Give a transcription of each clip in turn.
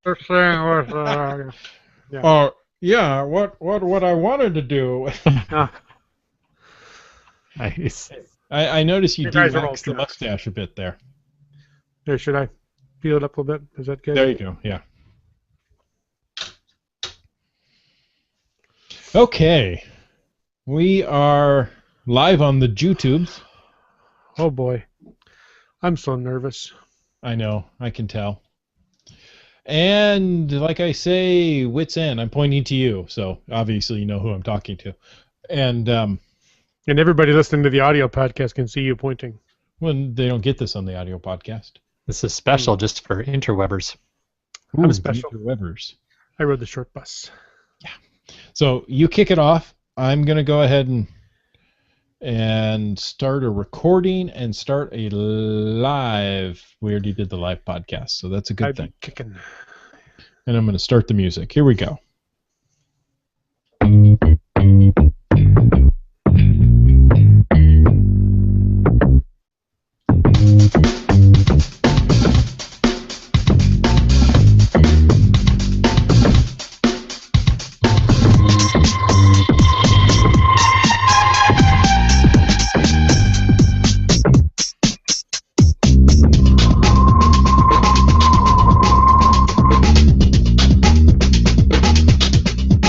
This thing was, yeah. Yeah, what I wanted to do. Ah, Nice. I noticed you you guys are all de-waxed the jerks. mustache a bit there. Here, should I peel it up a little bit? Is that good? There you go. Yeah. Okay. We are live on the YouTubes. Oh boy, I'm so nervous. I know. I can tell. And like I say, wits end. I'm pointing to you, so obviously you know who I'm talking to. And And everybody listening to the audio podcast can see you pointing. when they don't get this on the audio podcast. This is special just for interwebbers. I'm special. Webbers. I rode the short bus. So you kick it off. I'm gonna go ahead and start a recording and start a live. We already did the live podcast, so that's a good thing. Kicking. And I'm gonna start the music. Here we go.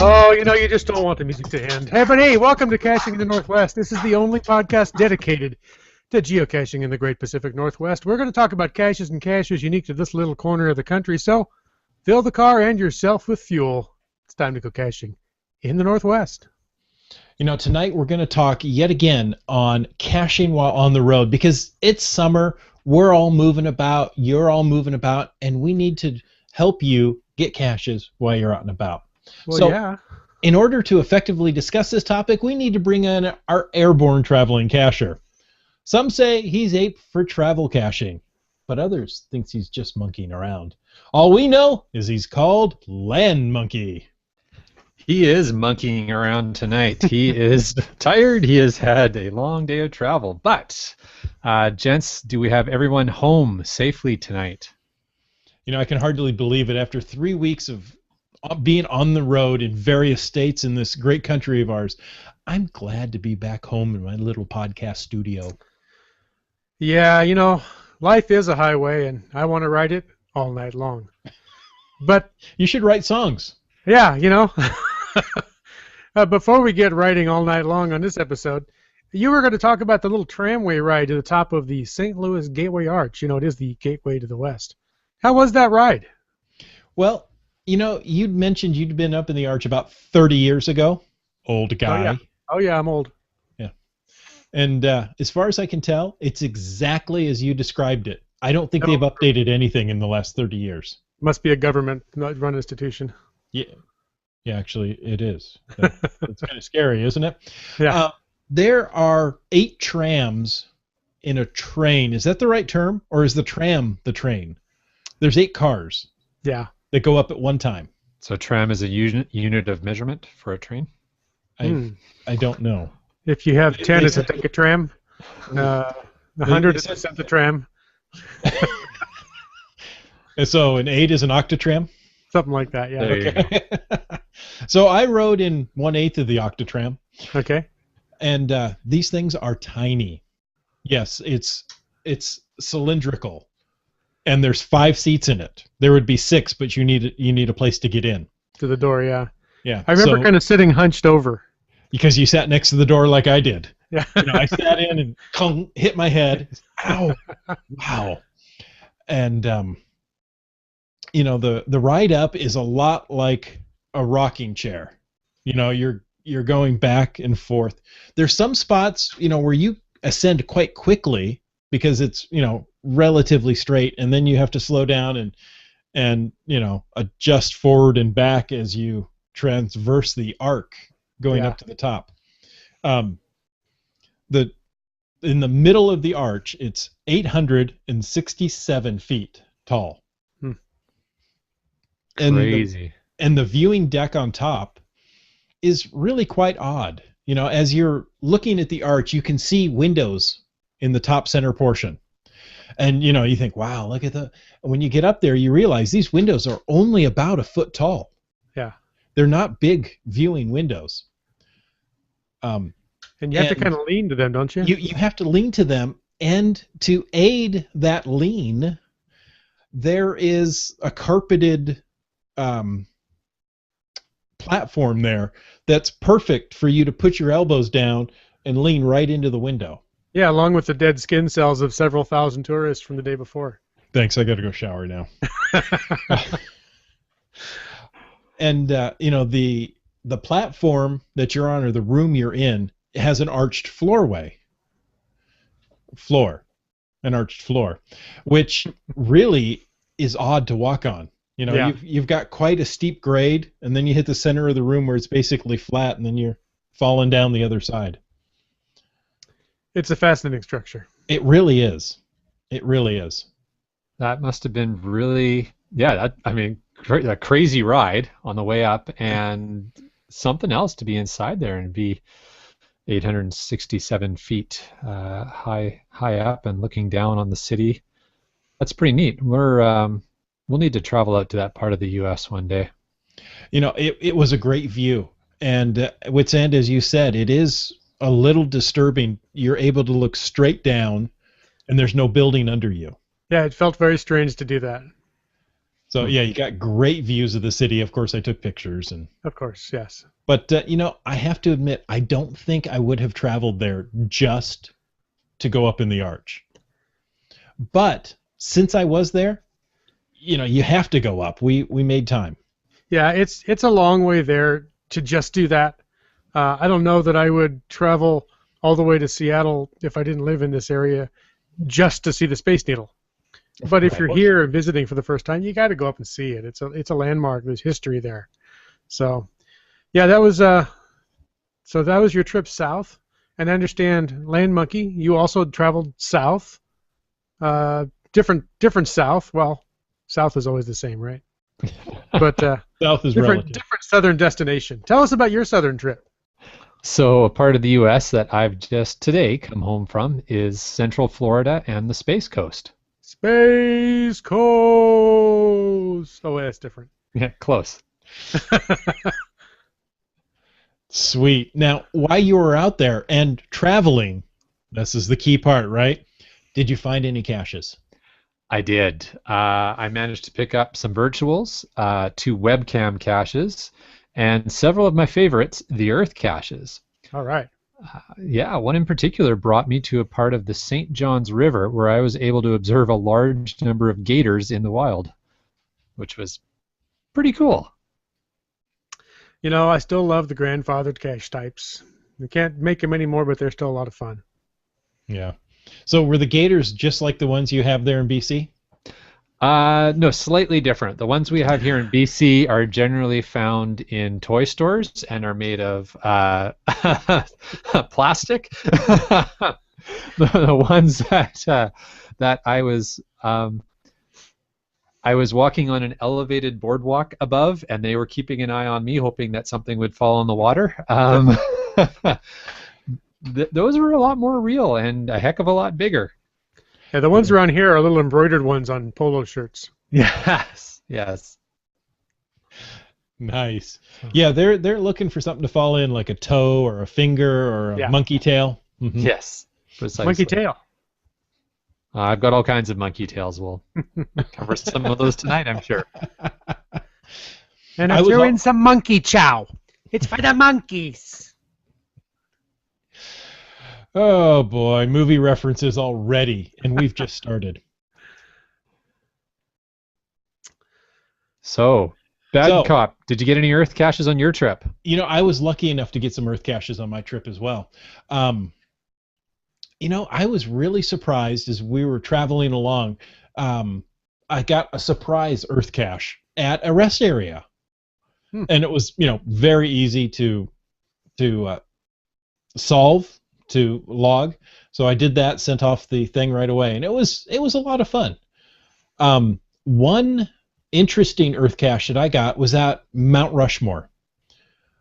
Oh, you just don't want the music to end. Hey, but hey, welcome to Caching in the Northwest. This is the only podcast dedicated to geocaching in the Great Pacific Northwest. We're going to talk about caches and caches unique to this little corner of the country. So, fill the car and yourself with fuel. It's time to go caching in the Northwest. Tonight we're going to talk yet again on caching while on the road because it's summer. We're all moving about. You're all moving about, and we need to help you get caches while you're out and about. Well, So, yeah. in order to effectively discuss this topic, we need to bring in our airborne traveling cacher. Some say he's ape for travel caching, but others thinks he's just monkeying around. All we know is he's called Land Monkey. He is monkeying around tonight. He is tired. He has had a long day of travel. But, gents, do we have everyone home safely tonight? I can hardly believe it. After 3 weeks of being on the road in various states in this great country of ours, I'm glad to be back home in my little podcast studio. Yeah, life is a highway, and I want to ride it all night long. But, You should write songs. yeah, before we get riding all night long on this episode, you were going to talk about the little tramway ride to the top of the St. Louis Gateway Arch. It is the gateway to the West. How was that ride? Well, you'd mentioned you'd been up in the arch about 30 years ago. Old guy. Oh, yeah, I'm old. Yeah. And as far as I can tell, it's exactly as you described it. I don't think they've updated anything in the last 30 years. Must be a government-run institution. Yeah. Yeah, actually, it is. It's kind of scary, isn't it? Yeah. There are 8 trams in a train. Is that the right term? Or is the tram the train? There's 8 cars. Yeah. That go up at one time. So tram is a unit of measurement for a train? I don't know. If you have 10, it's a take a tram. 100 is the tram. And so an 8 is an octatram? Something like that, yeah. There you go. So I rode in 1/8 of the octatram. Okay. And these things are tiny. Yes, it's cylindrical. And there's 5 seats in it. There would be 6, but you need a place to get in. To the door, yeah. Yeah. I remember kind of sitting hunched over. Because you sat next to the door like I did. Yeah. I sat in and hit my head. Ow. Wow. And the ride up is a lot like a rocking chair. You're going back and forth. There's some spots, where you ascend quite quickly because it's, relatively straight, and then you have to slow down and adjust forward and back as you transverse the arc going up to the top. In the middle of the arch, it's 867 feet tall. Crazy. And the viewing deck on top is really quite odd. As you're looking at the arch, you can see windows in the top center portion. And you think, wow, look at when you get up there, you realize these windows are only about a foot tall. Yeah. They're not big viewing windows. And you have to kind of lean to them, don't you? You have to lean to them, and to aid that lean, there is a carpeted platform there that's perfect for you to put your elbows down and lean right into the window. Yeah, along with the dead skin cells of several thousand tourists from the day before. Thanks, I got to go shower now. And the platform that you're on, or the room you're in, has an arched an arched floor, which really is odd to walk on. You've got quite a steep grade, and then you hit the center of the room where it's basically flat, and then you're falling down the other side. It's a fascinating structure. It really is. It really is. That must have been really, a crazy ride on the way up, and something else to be inside there and be 867 feet high up and looking down on the city. That's pretty neat. We'll need to travel out to that part of the U.S. one day. It was a great view, and Wits End, as you said, it is a little disturbing. You're able to look straight down, and there's no building under you. Yeah, it felt very strange to do that. So yeah, you got great views of the city. Of course, I took pictures, and of course, yes. But I have to admit, I don't think I would have traveled there just to go up in the arch. But since I was there, you have to go up. We made time. Yeah, it's a long way there to just do that. I don't know that I would travel all the way to Seattle if I didn't live in this area just to see the Space Needle. But if you're here visiting for the first time, you got to go up and see it. It's a landmark. There's history there. So, yeah, that was your trip south. And I understand, Land Monkey, you also traveled south. Different south. Well, south is always the same, right? But south is different southern destination. Tell us about your southern trip. So a part of the U.S. that I've just today come home from is Central Florida and the Space Coast. Space Coast. Oh, that's different. Yeah, close. Sweet. Now, while you were out there and traveling, this is the key part, right? Did you find any caches? I did. I managed to pick up some virtuals, 2 webcam caches, and several of my favorites, the Earth caches. All right. Yeah, one in particular brought me to a part of the St. Johns River where I was able to observe a large number of gators in the wild, which was pretty cool. I still love the grandfathered cache types. We can't make them anymore, but they're still a lot of fun. Yeah. So were the gators just like the ones you have there in BC? No, slightly different. The ones we have here in BC are generally found in toy stores and are made of plastic. The ones that I was walking on an elevated boardwalk above, and they were keeping an eye on me, hoping that something would fall in the water. Those were a lot more real and a heck of a lot bigger. Yeah, the ones around here are little embroidered ones on polo shirts. Yes, yes. Nice. Yeah, they're looking for something to fall in, like a toe or a finger or a monkey tail. Mm-hmm. Yes, precisely. Monkey tail. I've got all kinds of monkey tails. We'll cover some of those tonight, I'm sure. And I threw in some monkey chow. It's for the monkeys. Oh boy, movie references already, and we've just started. So, Bad Cop, did you get any Earth caches on your trip? I was lucky enough to get some Earth caches on my trip as well. I was really surprised as we were traveling along. I got a surprise Earth cache at a rest area, and it was very easy to solve. To log, so I did that, sent off the thing right away, and it was a lot of fun. One interesting Earth cache that I got was at Mount Rushmore.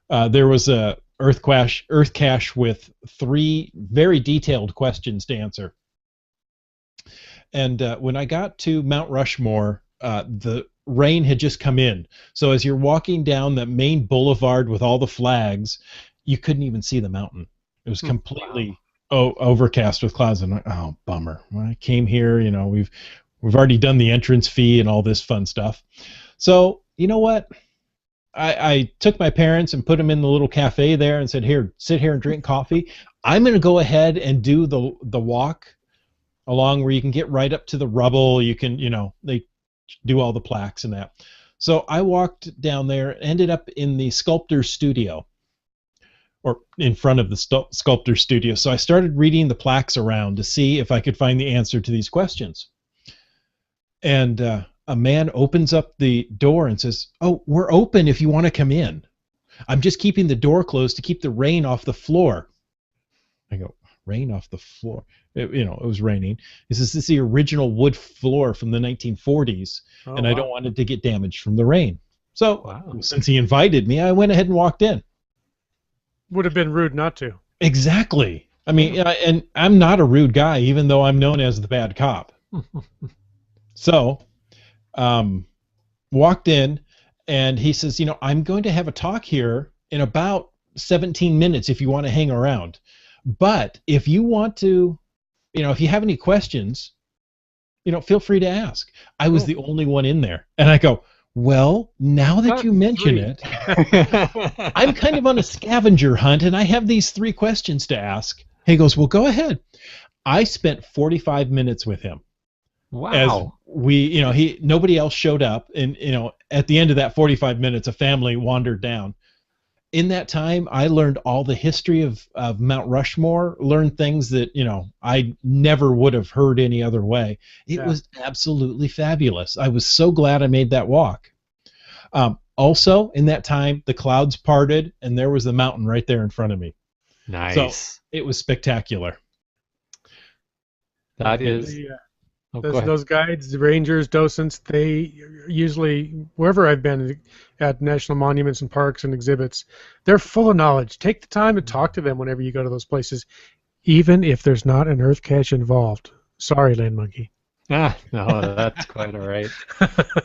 There was a Earth cache with 3 very detailed questions to answer, And when I got to Mount Rushmore, the rain had just come in. So as you're walking down the main boulevard with all the flags, you couldn't even see the mountain. It was completely overcast with clouds. And oh, bummer. When I came here, we've already done the entrance fee and all this fun stuff. So you know what? I took my parents and put them in the little cafe there and said, here, sit here and drink coffee. I'm going to go ahead and do the walk along where you can get right up to the rubble. You can, they do all the plaques and that. So I walked down there, ended up in the sculptor's studio, or in front of the sculptor's studio. So I started reading the plaques around to see if I could find the answer to these questions. And a man opens up the door and says, "Oh, we're open if you want to come in. I'm just keeping the door closed to keep the rain off the floor." I go, "Rain off the floor?" It was raining. He says, "This is the original wood floor from the 1940s, and I don't want it to get damaged from the rain." So since he invited me, I went ahead and walked in. Would have been rude not to. Exactly. I mean, and I'm not a rude guy, even though I'm known as the bad cop. So, walked in, and he says, "I'm going to have a talk here in about 17 minutes if you want to hang around. But if you want to, if you have any questions, feel free to ask." I was the only one in there. And I go, "Well, now that you mention it, I'm kind of on a scavenger hunt, and I have these 3 questions to ask." He goes, "Well, go ahead." I spent 45 minutes with him. Wow. As nobody else showed up, and at the end of that 45 minutes, a family wandered down. In that time, I learned all the history of Mount Rushmore, learned things that I never would have heard any other way. It was absolutely fabulous. I was so glad I made that walk. Also, in that time, the clouds parted, and there was the mountain right there in front of me. Nice. So it was spectacular. That is. Those guides, the rangers, docents, they usually, wherever I've been at national monuments and parks and exhibits, they're full of knowledge. Take the time to talk to them whenever you go to those places, even if there's not an earth cache involved. Sorry, Land Monkey. No, that's quite all right.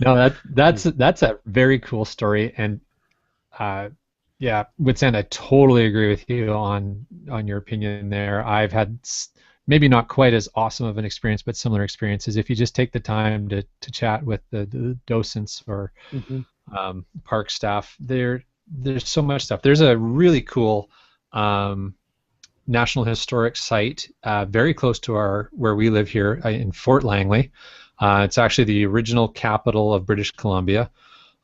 No, that's a very cool story, and Witsand, I totally agree with you on your opinion there. I've had maybe not quite as awesome of an experience, but similar experiences. If you just take the time to chat with the docents or park staff, there's so much stuff. There's a really cool National Historic Site very close to where we live here in Fort Langley. It's actually the original capital of British Columbia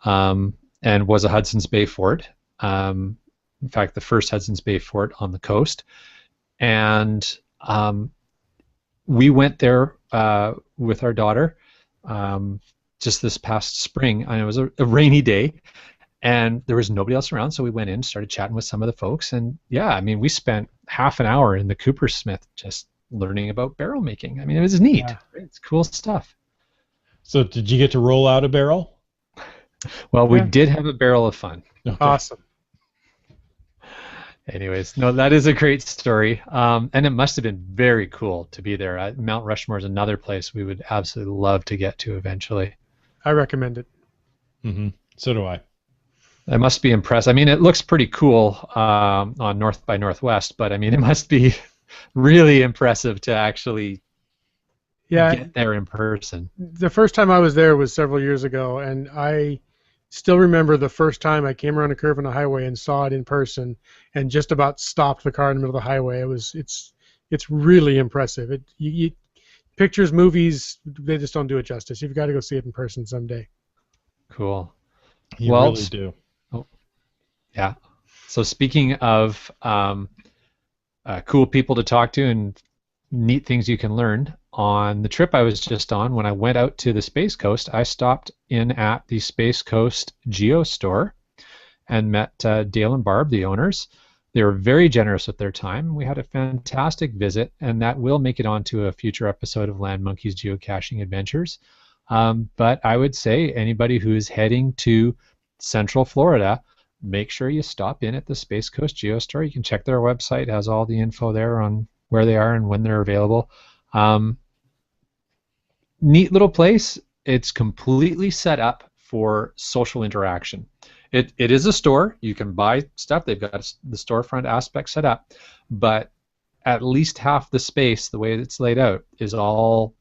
and was a Hudson's Bay fort. In fact, the first Hudson's Bay fort on the coast. And we went there with our daughter just this past spring, and it was a rainy day, and there was nobody else around, so we went in, started chatting with some of the folks, and we spent half an hour in the Coopersmith just learning about barrel making. I mean, it was neat. Yeah. It's cool stuff. So did you get to roll out a barrel? Well, we did have a barrel of fun. Okay. Awesome. Anyways, no, that is a great story, and it must have been very cool to be there. Mount Rushmore is another place we would absolutely love to get to eventually. I recommend it. Mm-hmm. So do I. I must be impressed. I mean, it looks pretty cool on North by Northwest, but I mean, it must be really impressive to actually get there in person. The first time I was there was several years ago, and I still remember the first time I came around a curve on a highway and saw it in person, and just about stopped the car in the middle of the highway. It's really impressive. Pictures, movies, they just don't do it justice. You've got to go see it in person someday. Cool. You really do. Oh, yeah. So speaking of cool people to talk to and neat things you can learn, on the trip I was just on, when I went out to the Space Coast, I stopped in at the Space Coast Geo Store and met Dale and Barb, the owners. They were very generous with their time. We had a fantastic visit, and that will make it onto a future episode of Land Monkey's Geocaching Adventures. But I would say anybody who's heading to Central Florida, make sure you stop in at the Space Coast Geo Store. You can check their website. It has all the info there on where they are and when they're available. neat little place. It's completely set up for social interaction. It is a store. You can buy stuff. They've got the storefront aspect set up, but at least half the space, the way it's laid out, is all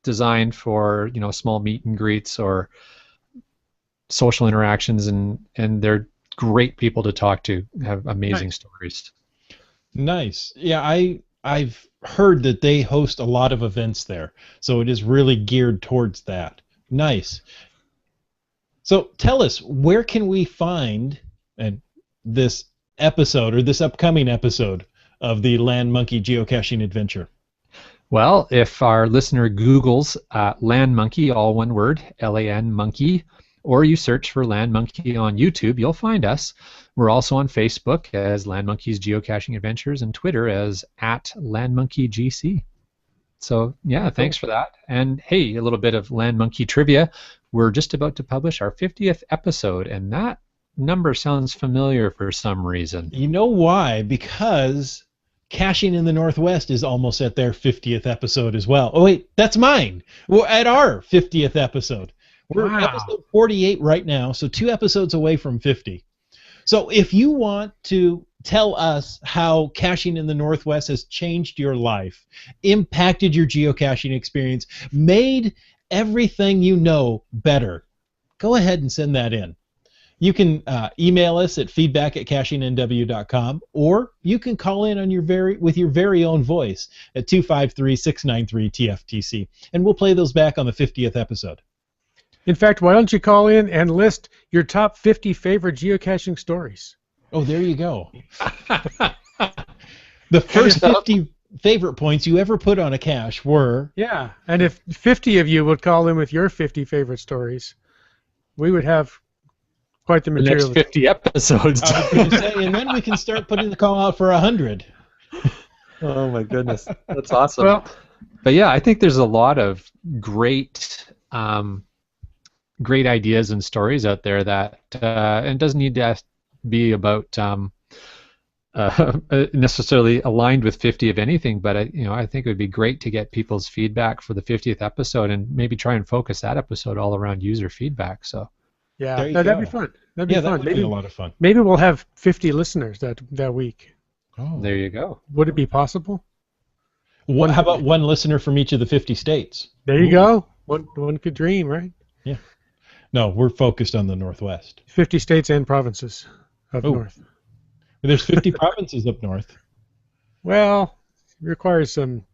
designed for small meet and greets or social interactions, and they're great people to talk to. Have amazing stories. Nice. Yeah, I've heard that they host a lot of events there, so it is really geared towards that. Nice. So tell us, where can we find this episode or this upcoming episode of the Land Monkey geocaching adventure? Well, if our listener Googles Land Monkey, all one word, LAN Monkey, or you search for Land Monkey on YouTube, you'll find us. We're also on Facebook as Land Monkey's Geocaching Adventures and Twitter as @LandMonkeyGC. So, yeah, thanks for that. And, hey, a little bit of Land Monkey trivia. We're just about to publish our 50th episode, and that number sounds familiar for some reason. You know why? Because Caching in the Northwest is almost at their 50th episode as well. Oh, wait, that's mine. We're at our 50th episode. We're Wow. episode 48 right now, so 2 episodes away from 50. So if you want to tell us how Caching in the Northwest has changed your life, impacted your geocaching experience, made everything you know better, go ahead and send that in. You can email us at feedback@cachingnw.com, or you can call in on with your very own voice at 253-693-TFTC, and we'll play those back on the 50th episode. In fact, why don't you call in and list your top 50 favorite geocaching stories? Oh, there you go. The first 50 favorite points you ever put on a cache were... Yeah, and if 50 of you would call in with your 50 favorite stories, we would have quite the The material. next 50 episodes. I was going to say, and then we can start putting the call out for 100. Oh, my goodness. That's awesome. Well, but, yeah, I think there's a lot of great... great ideas and stories out there that and it doesn't need to be about necessarily aligned with 50 of anything, but I think it would be great to get people's feedback for the 50th episode and maybe try and focus that episode all around user feedback. So yeah, There you that'd go. be fun. That'd be Yeah, fun. that would Maybe, be a lot of fun. maybe we'll have 50 listeners that week. Oh. there you go. Would it be possible? How about one listener from each of the 50 states? There you go. One could dream, right? Yeah. No, we're focused on the Northwest. 50 states and provinces up north. There's 50 provinces up north. Well, it requires some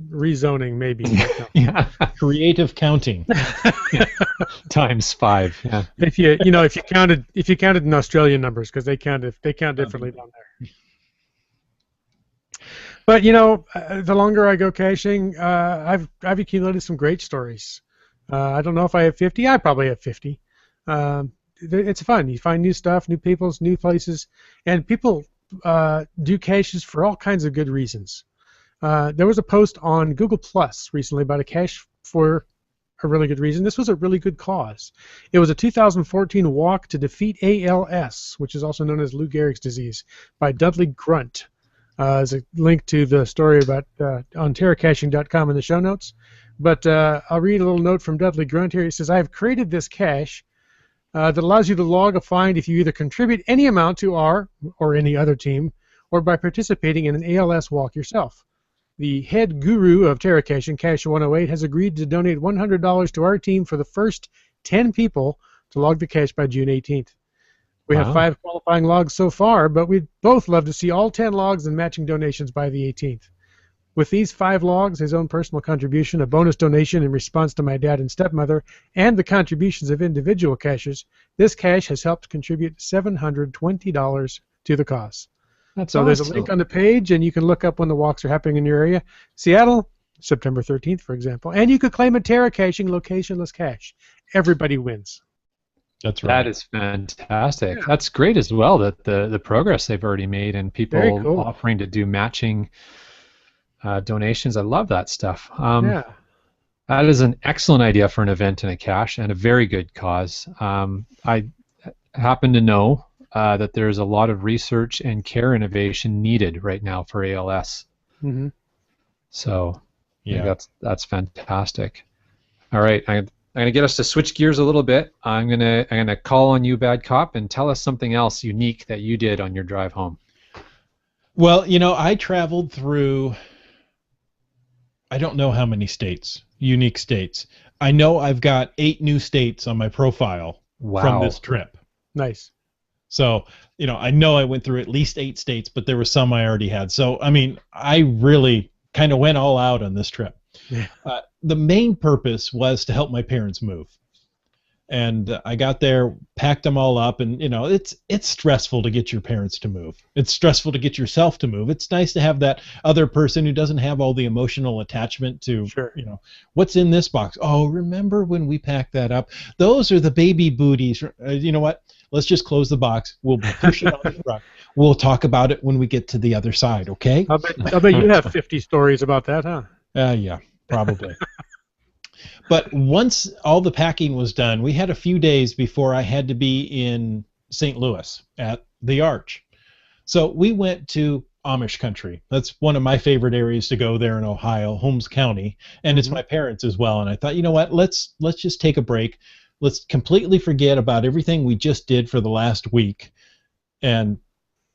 rezoning, maybe. Yeah. Creative counting. Times 5. Yeah. if you counted in Australian numbers, because they count differently down there. But the longer I go caching, I've accumulated some great stories. I don't know if I have 50. I probably have 50. It's fun. You find new stuff, new peoples, new places, and people do caches for all kinds of good reasons. There was a post on Google Plus recently about a cache for a really good reason. This was a really good cause. It was a 2014 walk to defeat ALS, which is also known as Lou Gehrig's disease, by Dudley Grunt. There's a link to the story about on terracaching.com in the show notes. But I'll read a little note from Dudley Grunt here. He says, I have created this cache that allows you to log a find if you either contribute any amount to our or any other team, or by participating in an ALS walk yourself. The head guru of Terra Caching, Cache 108, has agreed to donate $100 to our team for the first 10 people to log the cache by June 18th. We have 5 qualifying logs so far, but we'd both love to see all 10 logs and matching donations by the 18th. With these 5 logs, his own personal contribution, a bonus donation in response to my dad and stepmother, and the contributions of individual cachers, this cache has helped contribute $720 to the cause. So there's a link on the page, and you can look up when the walks are happening in your area. Seattle, September 13th, for example. And you could claim a Terra Caching locationless cache. Everybody wins. That's right. That is fantastic. Yeah. That's great as well, that the progress they've already made and people Very cool. offering to do matching donations. I love that stuff. Yeah. That is an excellent idea for an event and a cache, and a very good cause. I happen to know that there's a lot of research and care innovation needed right now for ALS. Mm-hmm. So yeah, that's fantastic. All right, I'm going to get us to switch gears a little bit. I'm gonna call on you, Bad Cop, and tell us something else unique that you did on your drive home. Well, I traveled through, I don't know how many states, unique states. I know I've got 8 new states on my profile from this trip. Nice. So, I know I went through at least 8 states, but there were some I already had. So, I mean, I really kind of went all out on this trip. Yeah. The main purpose was to help my parents move. And I got there, packed them all up, and it's stressful to get your parents to move. It's stressful to get yourself to move. It's nice to have that other person who doesn't have all the emotional attachment to, Sure. What's in this box? Oh, remember when we packed that up? Those are the baby booties. You know what? Let's just close the box. We'll push it on the truck. We'll talk about it when we get to the other side, okay? I'll bet you have 50 stories about that, huh? Yeah, probably. But once all the packing was done, we had a few days before I had to be in St. Louis at the Arch. So we went to Amish country. That's one of my favorite areas to go there in Ohio, Holmes County, and it's my parents as well. And I thought, you know what, let's just take a break. Let's completely forget about everything we just did for the last week and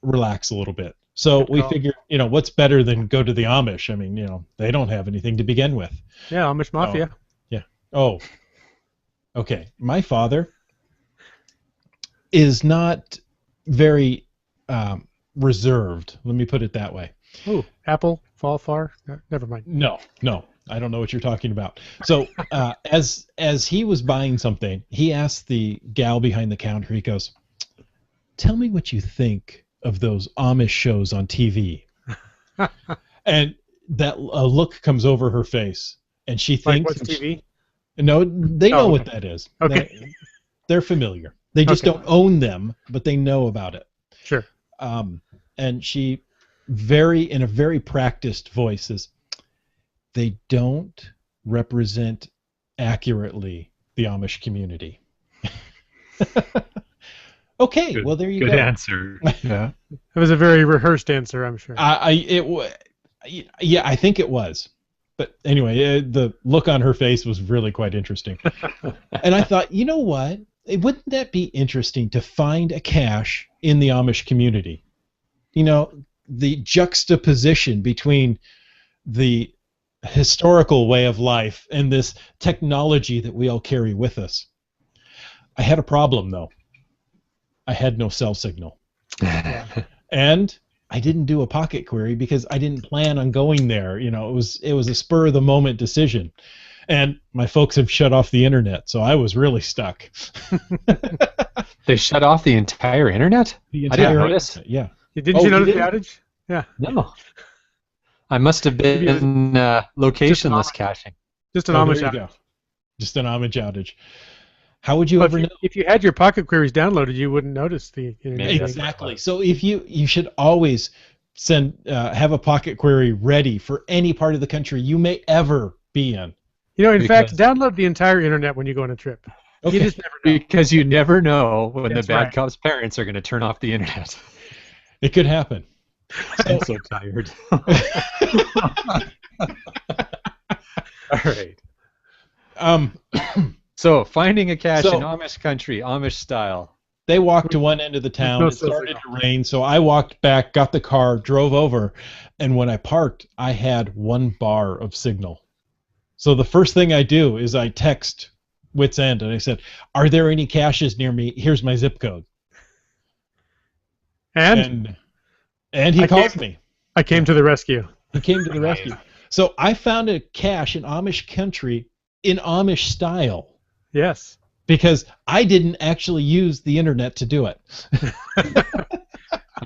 relax a little bit. So we figured, what's better than go to the Amish? I mean, they don't have anything to begin with. Yeah, Amish Mafia. Oh, okay. My father is not very reserved. Let me put it that way. Ooh, Apple, fall far? Never mind. No. I don't know what you're talking about. So as he was buying something, he asked the gal behind the counter, he goes, "Tell me what you think of those Amish shows on TV." And that look comes over her face, and she thinks... Like what's TV? No, they know what that is. Okay. They're familiar. They just don't own them, but they know about it. Sure. And she in a very practiced voice says, "They don't represent accurately the Amish community." Okay, well there you go. Good answer. Yeah. It was a very rehearsed answer, I'm sure. Yeah, I think it was. But anyway, the look on her face was really quite interesting. And I thought, you know what? Wouldn't that be interesting to find a cache in the Amish community? The juxtaposition between the historical way of life and this technology that we all carry with us. I had a problem, though. I had no cell signal. And I didn't do a pocket query because I didn't plan on going there. It was a spur of the moment decision, and my folks have shut off the internet, so I was really stuck. They shut off the entire internet? The I didn't entire notice. internet, yeah. Didn't you notice the outage? Yeah. No. I must have been locationless caching. Just an Oh, Amish there you outage. go. Just an Amish outage. How would you ever know? If you had your pocket queries downloaded, you wouldn't notice the internet. Exactly. So if you should always have a pocket query ready for any part of the country you may ever be in. In fact, download the entire internet when you go on a trip. Okay. You just never know. Because you never know when That's the bad right. cop's parents are going to turn off the internet. It could happen. I'm so tired. All right. So finding a cache in Amish country, Amish style. They walked to one end of the town. It started to rain, so I walked back, got the car, drove over, and when I parked, I had 1 bar of signal. So the first thing I do is I text Wits End, and I said, "Are there any caches near me? Here's my zip code." And he calls me. I came to the rescue. He came to the rescue. So I found a cache in Amish country in Amish style. Yes. Because I didn't actually use the internet to do it.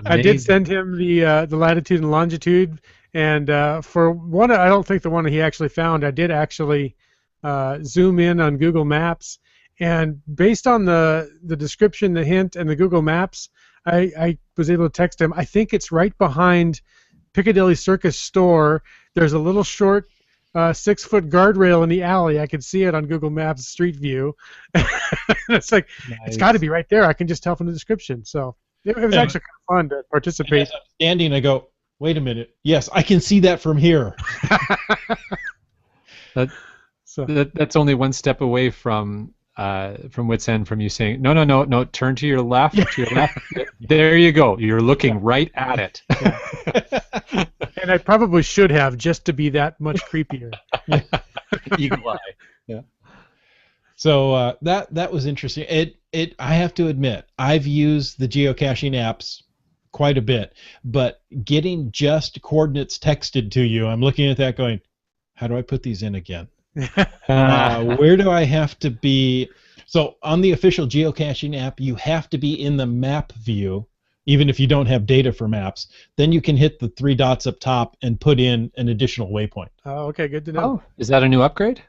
I did send him the latitude and longitude, and for one, I don't think the one he actually found, I did actually zoom in on Google Maps, and based on the description, the hint, and the Google Maps, I was able to text him. I think it's right behind Piccadilly Circus store. There's a little short 6-foot guardrail in the alley. I could see it on Google Maps Street View. It's like, nice. It's got to be right there. I can just tell from the description. So it was actually kind of fun to participate. As I'm standing, I go, "Wait a minute. Yes, I can see that from here." So That's only one step away from Wits End, from you saying, no, no, no, no, turn to your left, to your left. There you go. You're looking right at it. yeah. And I probably should have, just to be that much creepier. Eagle eye. Yeah. So that was interesting. I have to admit, I've used the geocaching apps quite a bit, but getting just coordinates texted to you, I'm looking at that going, how do I put these in again? Where do I have to be? So on the official geocaching app, you have to be in the map view, even if you don't have data for maps. Then you can hit the 3 dots up top and put in an additional waypoint. Oh, okay, good to know. Oh, is that a new upgrade?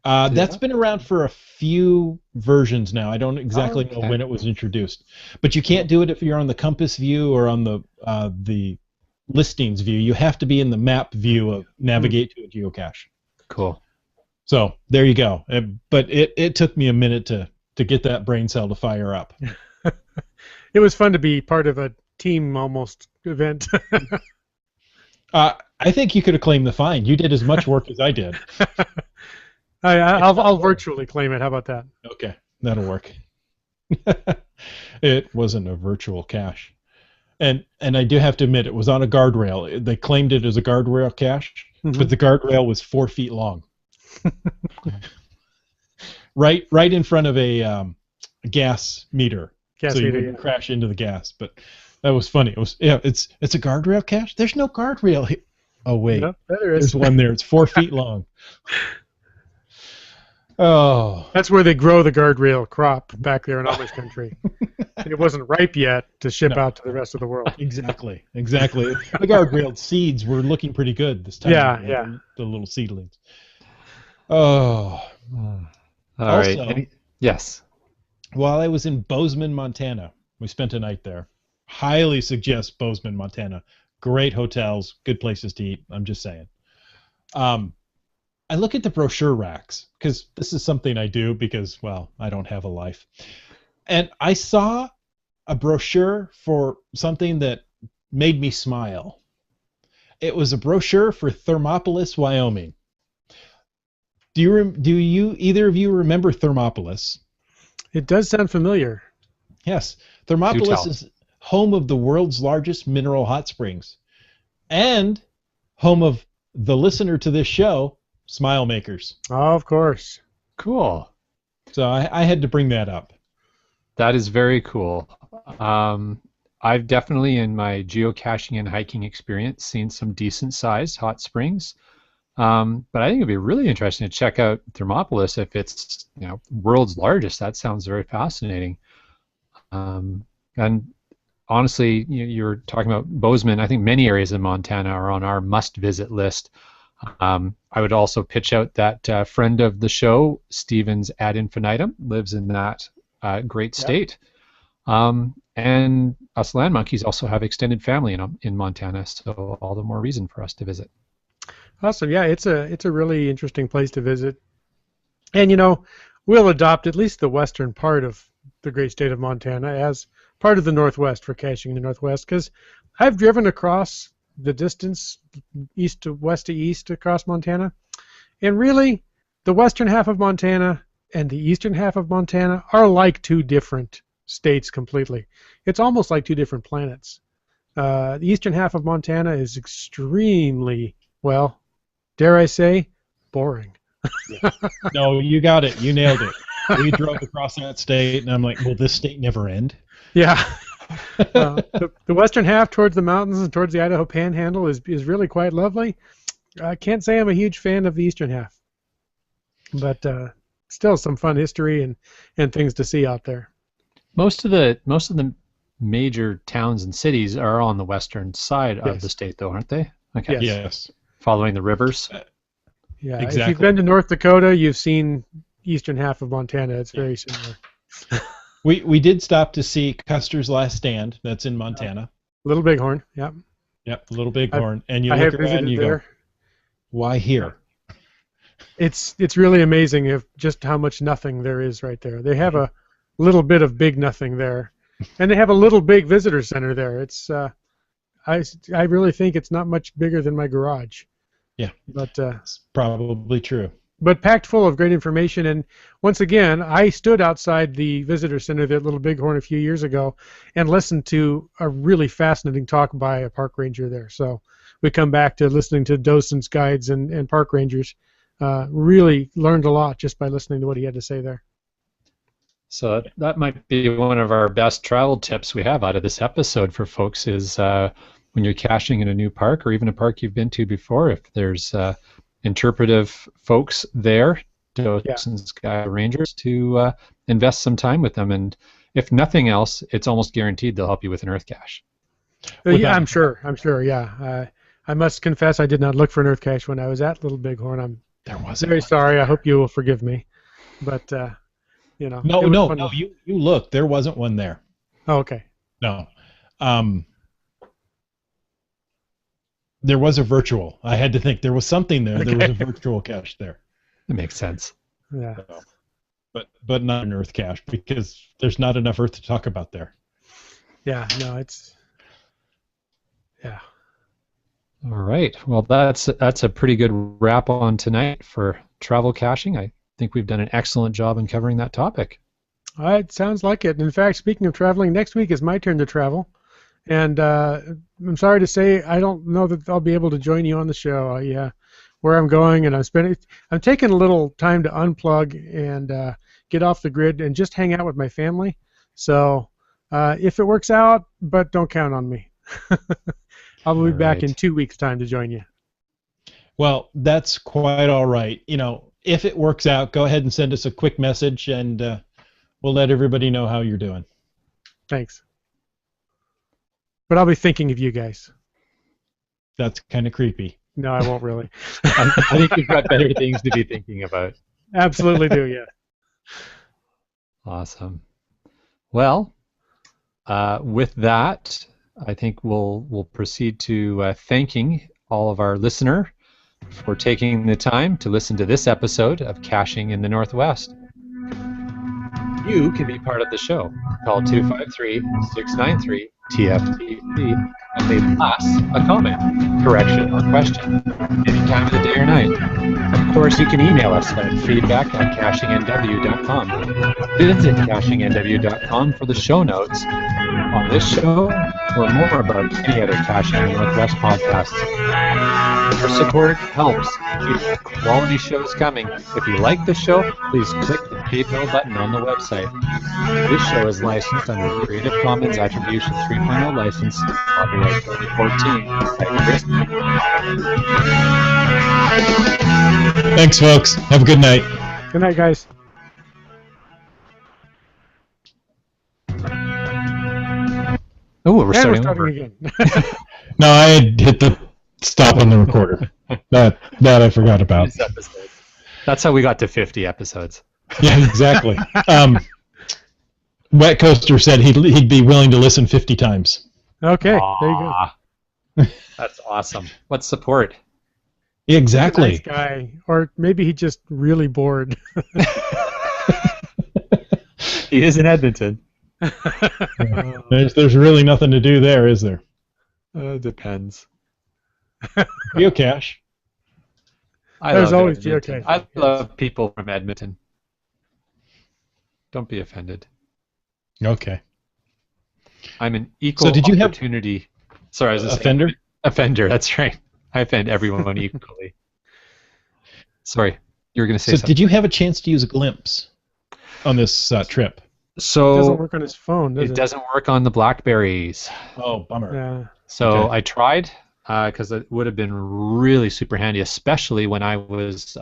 That's been around for a few versions now. I don't exactly know when it was introduced, but you can't do it if you're on the compass view or on the listings view. You have to be in the map view of navigate to a geocache. Cool. So there you go. But it took me a minute to get that brain cell to fire up. It was fun to be part of a team almost event. I think you could have claimed the fine. You did as much work as I did. I'll virtually claim it. How about that? Okay, that'll work. It wasn't a virtual cache. And I do have to admit, it was on a guardrail. They claimed it as a guardrail cache, but the guardrail was 4 feet long. right in front of a gas meter. So you wouldn't crash into the gas. But that was funny. It's a guardrail cache? There's no guardrail here. Oh, wait. No, there's one there. It's 4 feet long. Oh. That's where they grow the guardrail crop back there in Amish country. It wasn't ripe yet to ship out to the rest of the world. Exactly. The guardrail seeds were looking pretty good this time. Yeah. The little seedlings. Oh. All right. Yes. While I was in Bozeman, Montana, we spent a night there. Highly suggest Bozeman, Montana. Great hotels, good places to eat. I'm just saying. I look at the brochure racks because this is something I do because, well, I don't have a life. And I saw a brochure for something that made me smile. It was a brochure for Thermopolis, Wyoming. Do you either of you remember Thermopolis? It does sound familiar. Yes. Thermopolis is home of the world's largest mineral hot springs and home of the listener to this show, Smile Makers. Oh, of course. Cool. So I had to bring that up. That is very cool. I've definitely, in my geocaching and hiking experience, seen some decent-sized hot springs. But I think it'd be really interesting to check out Thermopolis if it's world's largest. That sounds very fascinating. And honestly, you're talking about Bozeman. I think many areas in Montana are on our must-visit list. I would also pitch out that friend of the show, Stevens ad infinitum, lives in that great state. And us land monkeys also have extended family in Montana, so all the more reason for us to visit. Awesome. Yeah, it's a really interesting place to visit. And we'll adopt at least the western part of the great state of Montana as part of the Northwest for caching in the Northwest, because I've driven across the distance west to east across Montana, and really the western half of Montana and the eastern half of Montana are like two different states completely. It's almost like two different planets. The eastern half of Montana is extremely, well, dare I say, boring. Yeah. No, you got it. You nailed it. We drove across that state, and I'm like, will this state never end? Yeah. The western half towards the mountains and towards the Idaho Panhandle is really quite lovely. I can't say I'm a huge fan of the eastern half, but still some fun history and things to see out there. Most of the major towns and cities are on the western side of the state, though, aren't they? Okay. Yes. Following the rivers. Yeah. Exactly. If you've been to North Dakota, you've seen eastern half of Montana. It's very similar. We did stop to see Custer's Last Stand. That's in Montana. Little Bighorn. Yep. Yep. Little Bighorn. And you I look have around and you there. go, why here? It's really amazing if just how much nothing there is right there. They have a little bit of big nothing there, and they have a little big visitor center there. It's I really think it's not much bigger than my garage. Yeah, but it's probably true. but packed full of great information. And once again, I stood outside the visitor center there at Little Bighorn a few years ago and listened to a really fascinating talk by a park ranger there. So we come back to listening to docents, guides, and park rangers. Really learned a lot just by listening to what he had to say there. So that might be one of our best travel tips we have out of this episode for folks is when you're caching in a new park or even a park you've been to before, if there's interpretive folks there, docents, guide rangers, to invest some time with them. And if nothing else, it's almost guaranteed they'll help you with an earth cache. Yeah, I'm sure. Yeah. I must confess I did not look for an earth cache when I was at Little Bighorn. There was very sorry. I hope you will forgive me. But, you know. No, you looked. There wasn't one there. Oh, okay. No. There was a virtual. I had to think. There was something there. Okay. There was a virtual cache there. That makes sense. Yeah. So, but not an earth cache because there's not enough earth to talk about there. Yeah, no, it's... Yeah. All right. Well, that's a pretty good wrap on tonight for travel caching. I think we've done an excellent job in covering that topic. It sounds like it. In fact, speaking of traveling, next week is my turn to travel. And I'm sorry to say I don't know that I'll be able to join you on the show. Where I'm going, and I'm taking a little time to unplug and get off the grid and just hang out with my family. So if it works out, but don't count on me. I'll be back in 2 weeks' time to join you. Well, that's quite all right. You know, if it works out, go ahead and send us a quick message, and we'll let everybody know how you're doing. Thanks. But I'll be thinking of you guys. That's kind of creepy. No, I won't really. I think you've got better things to be thinking about. Absolutely do, yeah. Awesome. Well, with that, I think we'll proceed to thanking all of our listener for taking the time to listen to this episode of Caching in the Northwest. You can be part of the show. Call 253-693-TFTC and leave us a comment, correction, or question any time of the day or night. Of course, you can email us at feedback@cachingnw.com. Visit cachingnw.com for the show notes on this show or more about any other Caching in the Northwest podcasts. Your support helps keep quality shows coming. If you like the show, please click the PayPal button on the website. This show is licensed under the Creative Commons Attribution 3.0 license, copyright 2014. Thanks, folks. Have a good night. Good night, guys. Oh, we're starting again. No, I had hit the stop on the recorder. That I forgot about. That's how we got to 50 episodes. Yeah, exactly. Wet Coaster said he'd be willing to listen 50 times. Okay, there you go. That's awesome. What support? Exactly. Nice guy, or maybe he's just really bored. He is in Edmonton. There's really nothing to do there, is there? Depends. Geocache. There's always geocaching. I love people from Edmonton. Don't be offended. Okay. I'm an equal opportunity. Sorry, I was just offender. Offender. That's right. I offend everyone equally. Sorry, you were going to say something. So, did you have a chance to use a glimpse on this trip? So it doesn't work on his phone, does it? It doesn't work on the Blackberries. Oh, bummer. Yeah. So okay. I tried because it would have been really super handy, especially when I was.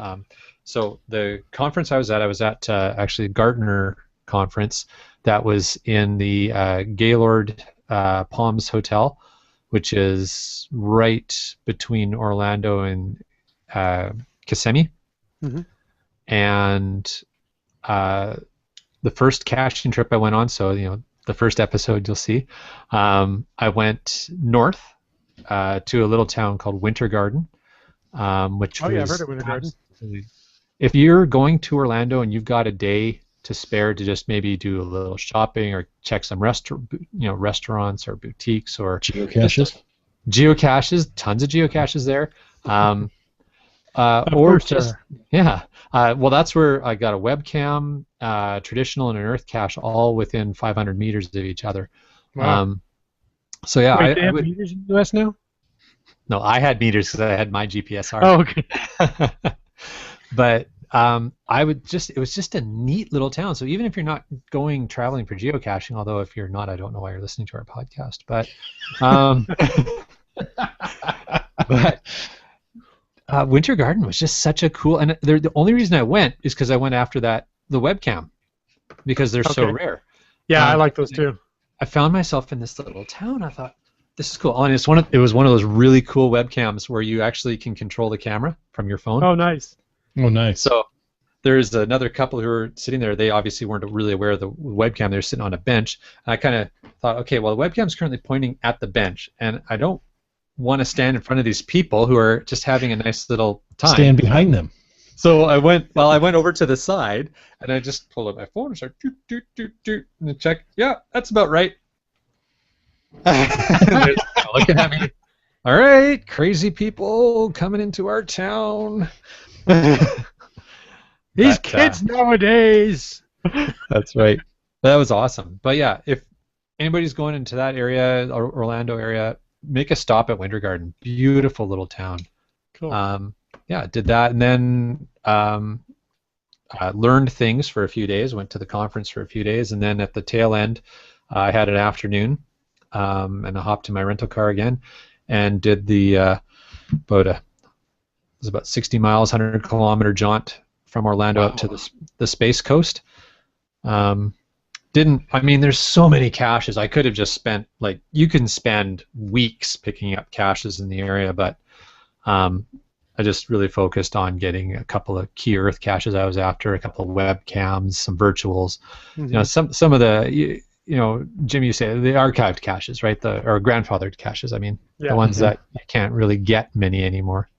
So the conference I was at actually Gartner conference that was in the Gaylord Palms Hotel, which is right between Orlando and Kissimmee. Mm-hmm. And the first caching trip I went on, so the first episode you'll see, I went north to a little town called Winter Garden, which I've heard of Winter Garden. If you're going to Orlando and you've got a day to spare to just maybe do a little shopping or check some restaurants or boutiques or geocaches, tons of geocaches there. or just well, that's where I got a webcam, traditional, and an earth cache, all within 500 meters of each other. Wow. So yeah, Wait, they I have would. meters in the U.S. now? No, I had meters because I had my GPSR. Oh, okay. But I would just, it was just a neat little town. So even if you're not traveling for geocaching, although if you're not, I don't know why you're listening to our podcast, but Winter Garden was just such a cool, and the only reason I went is because I went after the webcam, because they're so rare. Yeah, I like those too. I found myself in this little town. I thought, this is cool. Oh, and it was one of those really cool webcams where you actually can control the camera from your phone. Oh, nice. Oh, nice. So there's another couple who were sitting there. They obviously weren't really aware of the webcam. They were sitting on a bench. And I kind of thought, okay, well, the webcam's currently pointing at the bench, and I don't want to stand in front of these people who are just having a nice little time. Stand behind them. So I went over to the side, and I just pulled up my phone and started and I checked. Yeah, that's about right. And looking at me. All right, crazy people coming into our town. These kids nowadays. That's right. That was awesome. But yeah, if anybody's going into that area, Orlando area, make a stop at Winter Garden. Beautiful little town. Cool. Yeah, did that, and then learned things for a few days. Went to the conference for a few days, and then at the tail end, I had an afternoon, and I hopped in my rental car again, and did the it was about 60 miles, 100-kilometer jaunt from Orlando up to the Space Coast. There's so many caches. I could have just spent, you can spend weeks picking up caches in the area, but I just really focused on getting a couple of key earth caches I was after, a couple of webcams, some virtuals. Mm-hmm. Some of the, Jim, you say the archived caches, right? Or grandfathered caches. I mean, the ones that you can't really get many anymore.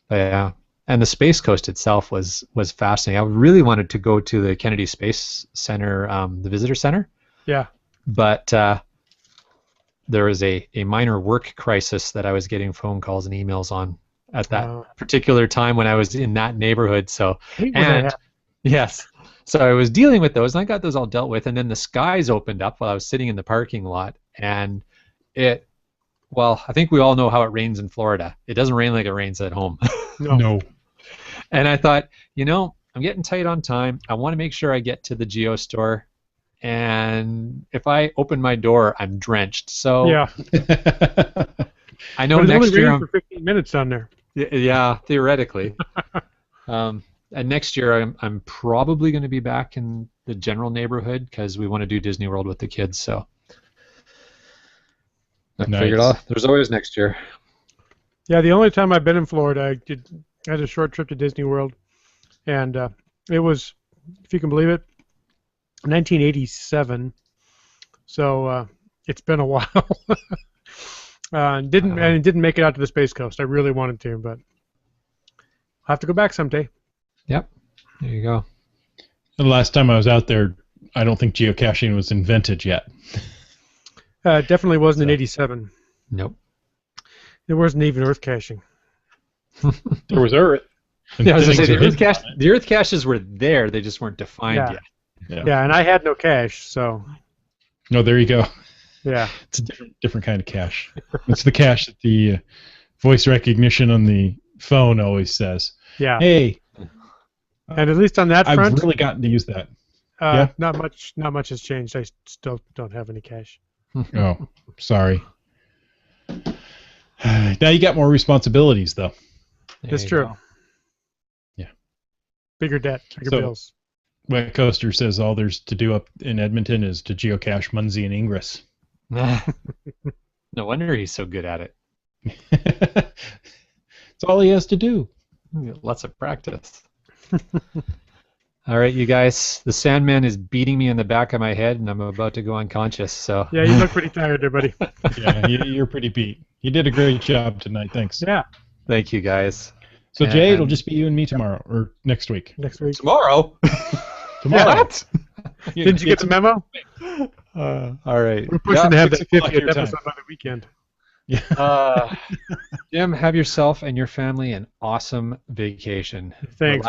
But yeah, and the Space Coast itself was fascinating. I really wanted to go to the Kennedy Space Center, the visitor center. Yeah. But there was a minor work crisis that I was getting phone calls and emails on at that particular time when I was in that neighborhood. So, yes. So I was dealing with those, and I got those all dealt with, and then the skies opened up while I was sitting in the parking lot, and I think we all know how it rains in Florida. It doesn't rain like it rains at home. No. And I thought, I'm getting tight on time. I want to make sure I get to the Geo store, and if I open my door, I'm drenched. So yeah. I know but it's next only year raining for 15 minutes on there. Yeah, theoretically. And next year I'm probably going to be back in the general neighborhood because we want to do Disney World with the kids. So I figured there's always next year. Yeah, the only time I've been in Florida, I had a short trip to Disney World, and it was, if you can believe it, 1987. So it's been a while. And it didn't make it out to the Space Coast. I really wanted to, but I'll have to go back someday. Yep. There you go. The last time I was out there, I don't think geocaching was invented yet. It definitely wasn't in 87. Nope. There wasn't even earth caching. There was earth. Yeah, I was going to say, the earth caches were there. They just weren't defined yet. Yeah, and I had no cache, so. No, there you go. Yeah. It's a different kind of cache. It's the cache that the voice recognition on the phone always says. Yeah. Hey. And at least on that front, I've really gotten to use that. Not much has changed. I still don't have any cache. Oh, sorry. Now you got more responsibilities, though. That's true. Go. Yeah. Bigger debt, bigger bills. Wet Coaster says all there's to do up in Edmonton is to geocache Muncie and Ingress. No wonder he's so good at it. It's all he has to do. Lots of practice. All right, you guys. The Sandman is beating me in the back of my head, and I'm about to go unconscious. So. Yeah, you look pretty tired there, buddy. Yeah, you're pretty beat. You did a great job tonight. Thanks. Yeah. Thank you, guys. So, Jay, it'll just be you and me tomorrow, or next week. Next week. Tomorrow? Tomorrow. What? Didn't you get the memo? All right. We're pushing to have that 50th episode on the weekend. Jim, have yourself and your family an awesome vacation. Thanks.